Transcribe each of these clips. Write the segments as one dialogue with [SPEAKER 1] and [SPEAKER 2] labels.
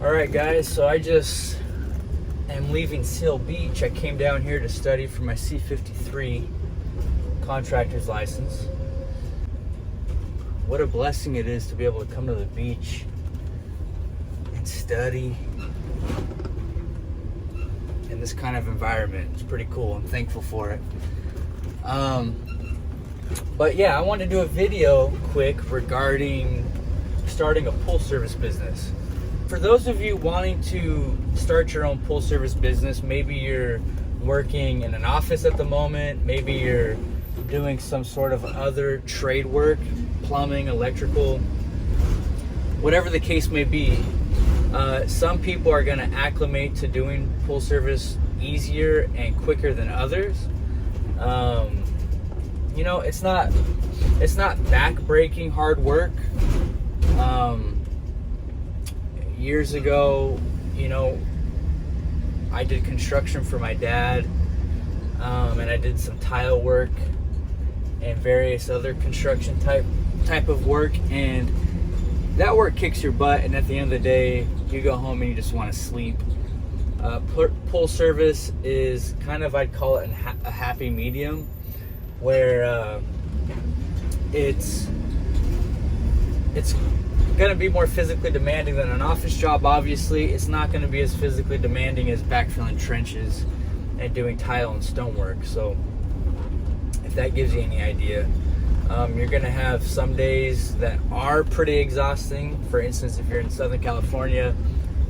[SPEAKER 1] Alright guys, so I just am leaving Seal Beach. I came down here to study for my C53 contractor's license. What a blessing it is to be able to come to the beach and study in this kind of environment. It's pretty cool. I'm thankful for it. But yeah, I wanted to do a video quick regarding starting a pool service business. For those of you wanting to start your own pool service business, maybe you're working in an office at the moment, maybe you're doing some sort of other trade work, plumbing, electrical, whatever the case may be. Some people are going to acclimate to doing pool service easier and quicker than others. You know, it's not back-breaking hard work. Years ago, you know, I did construction for my dad, and I did some tile work and various other construction type of work, and that work kicks your butt, and at the end of the day you go home and you just want to sleep. Pool service is kind of, I'd call it a happy medium, where it's going to be more physically demanding than an office job. Obviously, it's not going to be as physically demanding as backfilling trenches and doing tile and stonework. So if that gives you any idea, you're going to have some days that are pretty exhausting. For instance, if you're in Southern California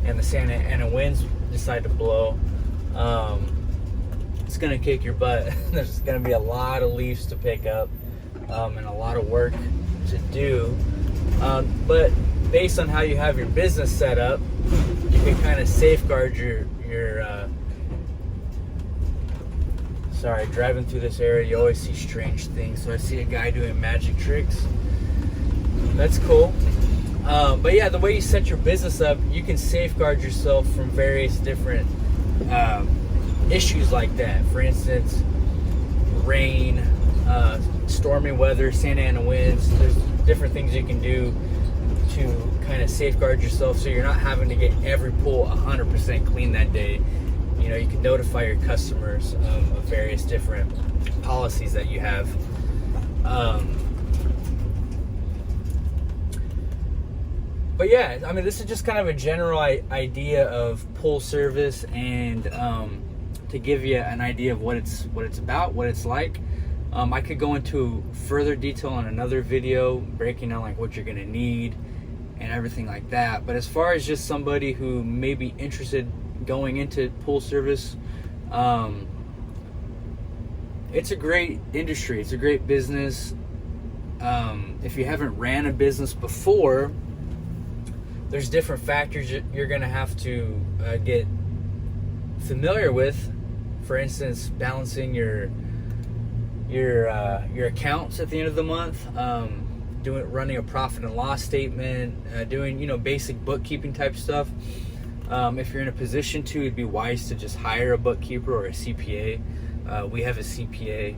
[SPEAKER 1] and the Santa Ana winds decide to blow, it's going to kick your butt. There's going to be a lot of leaves to pick up, and a lot of work to do. But based on how you have your business set up, you can kind of safeguard your sorry, driving through this area, you always see strange things. So I see a guy doing magic tricks. That's cool. But yeah, the way you set your business up, you can safeguard yourself from various different issues like that. For instance, rain, stormy weather, Santa Ana winds. There's different things you can do to kind of safeguard yourself so you're not having to get every pool 100% clean that day. You know, you can notify your customers of various different policies that you have. But yeah, I mean, this is just kind of a general idea of pool service, and to give you an idea of what it's about, what it's like. I could go into further detail on another video, breaking down like what you're gonna need and everything like that. But as far as just somebody who may be interested going into pool service, it's a great industry. It's a great business. If you haven't ran a business before, there's different factors you're gonna have to get familiar with. For instance, balancing your accounts at the end of the month, running a profit and loss statement, doing, you know, basic bookkeeping type stuff. If you're in a position to, it'd be wise to just hire a bookkeeper or a CPA. We have a CPA.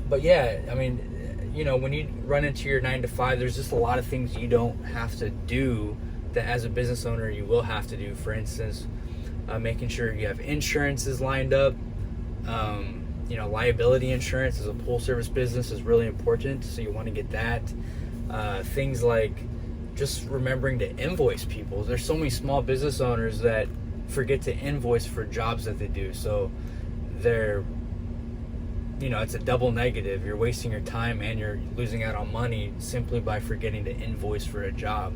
[SPEAKER 1] But yeah, I mean, you know, when you run into your 9 to 5, there's just a lot of things you don't have to do that as a business owner you will have to do. For instance, making sure you have insurances lined up. You know, liability insurance as a pool service business is really important, so you want to get that. Things like just remembering to invoice people. There's so many small business owners that forget to invoice for jobs that they do, so they're, you know, it's a double negative. You're wasting your time and you're losing out on money simply by forgetting to invoice for a job.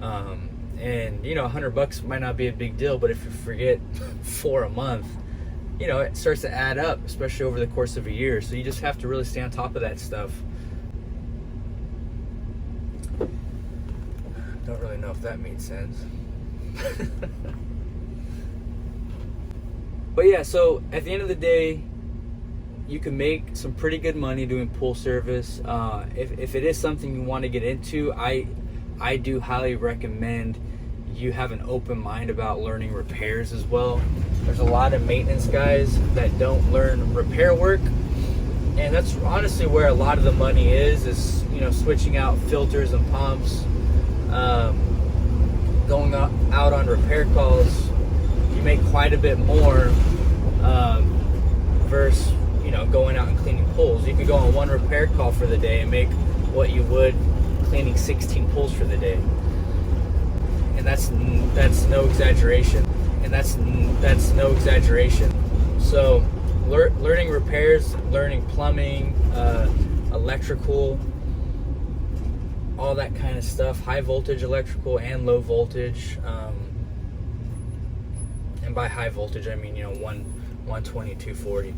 [SPEAKER 1] And you know, $100 might not be a big deal, but if you forget 4 a month, you know, it starts to add up, especially over the course of a year. So you just have to really stay on top of that stuff. Don't really know if that made sense. But yeah, so at the end of the day, you can make some pretty good money doing pool service. If it is something you want to get into, I do highly recommend you have an open mind about learning repairs as well. There's a lot of maintenance guys that don't learn repair work, and that's honestly where a lot of the money is, you know, switching out filters and pumps, going out on repair calls, you make quite a bit more versus, going out and cleaning pools. You could go on one repair call for the day and make what you would cleaning 16 pools for the day. And that's no exaggeration. So learning repairs, learning plumbing, electrical, all that kind of stuff, high voltage electrical and low voltage, and by high voltage I mean 120, 240.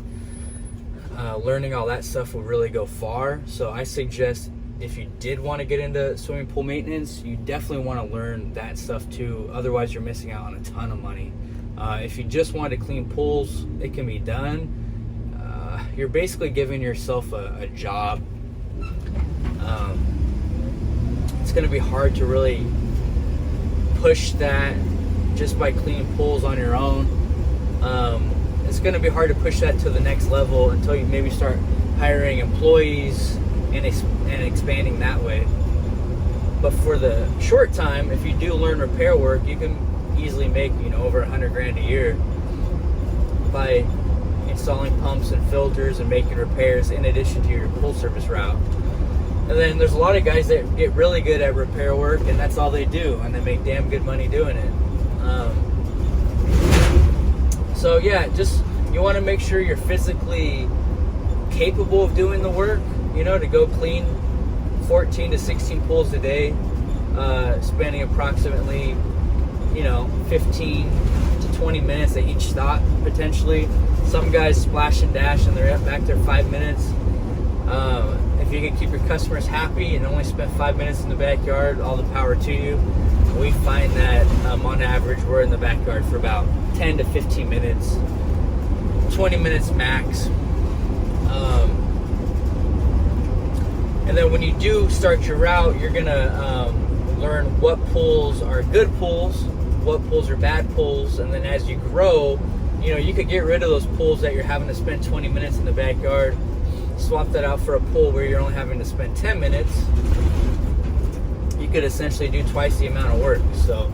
[SPEAKER 1] Learning all that stuff will really go far. So I suggest, if you did want to get into swimming pool maintenance, you definitely want to learn that stuff too. Otherwise, you're missing out on a ton of money. If you just want to clean pools, it can be done. You're basically giving yourself a job. It's going to be hard to really push that just by cleaning pools on your own. It's going to be hard to push that to the next level until you maybe start hiring employees and expanding that way. But for the short time, if you do learn repair work, you can easily make over $100,000 a year by installing pumps and filters and making repairs in addition to your pool service route. And then there's a lot of guys that get really good at repair work, and that's all they do, and they make damn good money doing it. So yeah, just you want to make sure you're physically capable of doing the work, to go clean 14 to 16 pools a day, spending approximately 15 to 20 minutes at each stop potentially. Some guys splash and dash and they're back there 5 minutes. If you can keep your customers happy and only spend 5 minutes in the backyard, all the power to you. We find that on average we're in the backyard for about 10 to 15 minutes, 20 minutes max. And then when you do start your route, you're gonna learn what pools are good pools, what pools are bad pools, and then as you grow, you could get rid of those pools that you're having to spend 20 minutes in the backyard, swap that out for a pool where you're only having to spend 10 minutes. You could essentially do twice the amount of work. So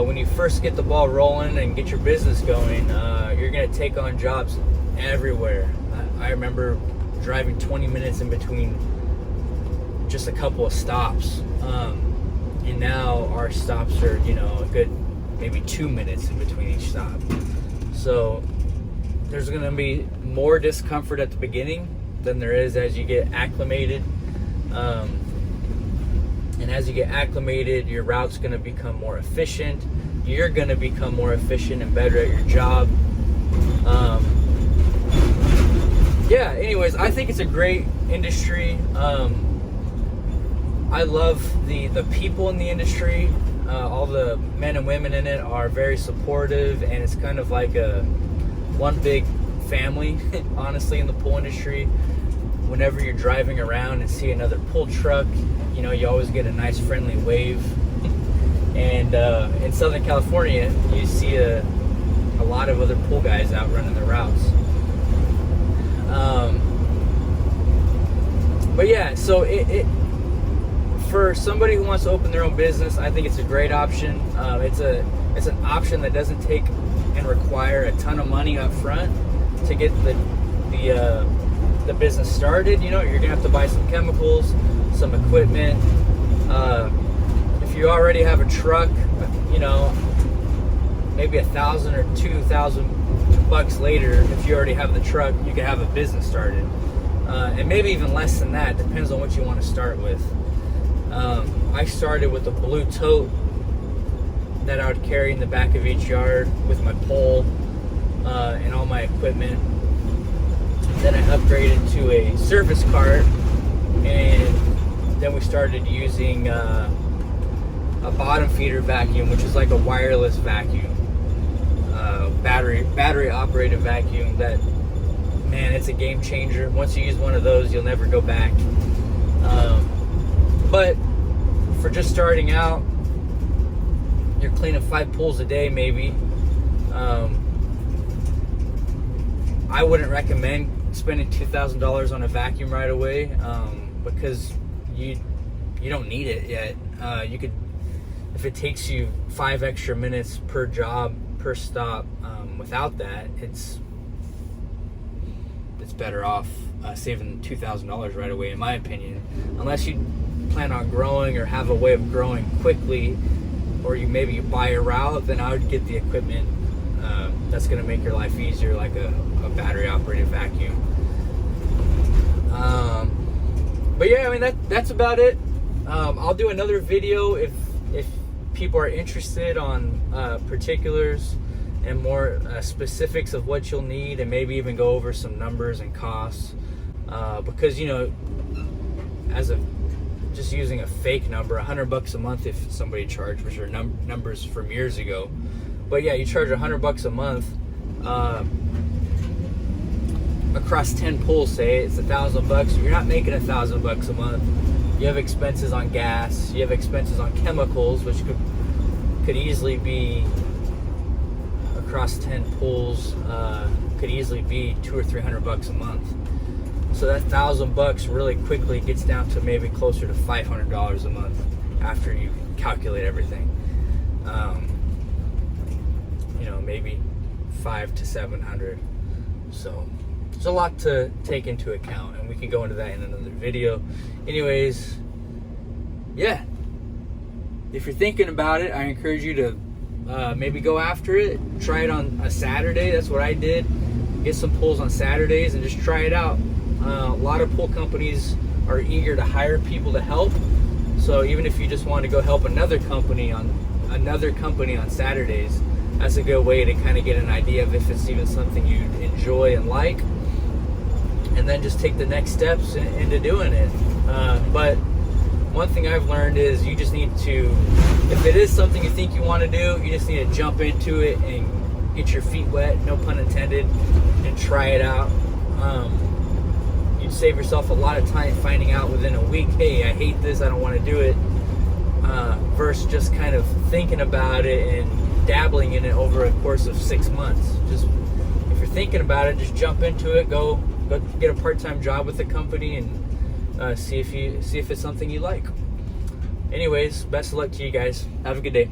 [SPEAKER 1] when you first get the ball rolling and get your business going, you're going to take on jobs everywhere. I remember driving 20 minutes in between just a couple of stops. And now our stops are, a good maybe 2 minutes in between each stop. So there's going to be more discomfort at the beginning than there is as you get acclimated. And as you get acclimated, your route's going to become more efficient. You're going to become more efficient and better at your job. Yeah, anyways, I think it's a great industry. I love the people in the industry. All the men and women in it are very supportive, and it's kind of like one big family, honestly, in the pool industry. Whenever you're driving around and see another pool truck, you always get a nice friendly wave. And in Southern California, you see a lot of other pool guys out running their routes. But yeah, so it for somebody who wants to open their own business, I think it's a great option. It's an option that doesn't take and require a ton of money up front to get the business started. You're gonna have to buy some chemicals, some equipment. If you already have a truck, maybe $1,000 or $2,000 later, if you already have the truck, you can have a business started. And maybe even less than that, depends on what you want to start with. I started with a blue tote that I would carry in the back of each yard with my pole and all my equipment. Then I upgraded to a service cart, and then we started using a bottom feeder vacuum, which is like a wireless vacuum, battery operated vacuum. That, man, it's a game changer. Once you use one of those, you'll never go back. But for just starting out, you're cleaning 5 pools a day maybe. I wouldn't recommend spending $2,000 on a vacuum right away, because you don't need it yet. You could if it takes you 5 extra minutes per job, per stop, without that, it's better off saving $2,000 right away, in my opinion. Unless you plan on growing or have a way of growing quickly, or you buy a route, then I would get the equipment that's going to make your life easier, like a battery operated vacuum. But yeah, I mean, that's about it. I'll do another video if people are interested on particulars and more specifics of what you'll need, and maybe even go over some numbers and costs, because, you know, as a just using a fake number, $100 a month if somebody charged, which are numbers from years ago. But yeah, you charge $100 a month across 10 pulls. Say it's $1,000. You're not making $1,000 a month. You have expenses on gas. You have expenses on chemicals, which could easily be across 10 pulls. Could easily be $200 or $300 a month. So that $1,000 really quickly gets down to maybe closer to $500 a month after you calculate everything. You know, maybe $500 to $700. So there's a lot to take into account, and we can go into that in another video. Anyways, yeah. If you're thinking about it, I encourage you to maybe go after it. Try it on a Saturday. That's what I did. Get some pulls on Saturdays and just try it out. A lot of pull companies are eager to hire people to help. So even if you just want to go help another company on Saturdays, that's a good way to kind of get an idea of if it's even something you enjoy and like, and then just take the next steps into doing it. But one thing I've learned is you just need to, if it is something you think you want to do, you just need to jump into it and get your feet wet, no pun intended, and try it out. You'd save yourself a lot of time finding out within a week, hey, I hate this, I don't want to do it, versus just kind of thinking about it and dabbling in it over a course of 6 months. Just, if you're thinking about it, just jump into it, go get a part-time job with the company, and see if it's something you like. Anyways, best of luck to you guys. Have a good day.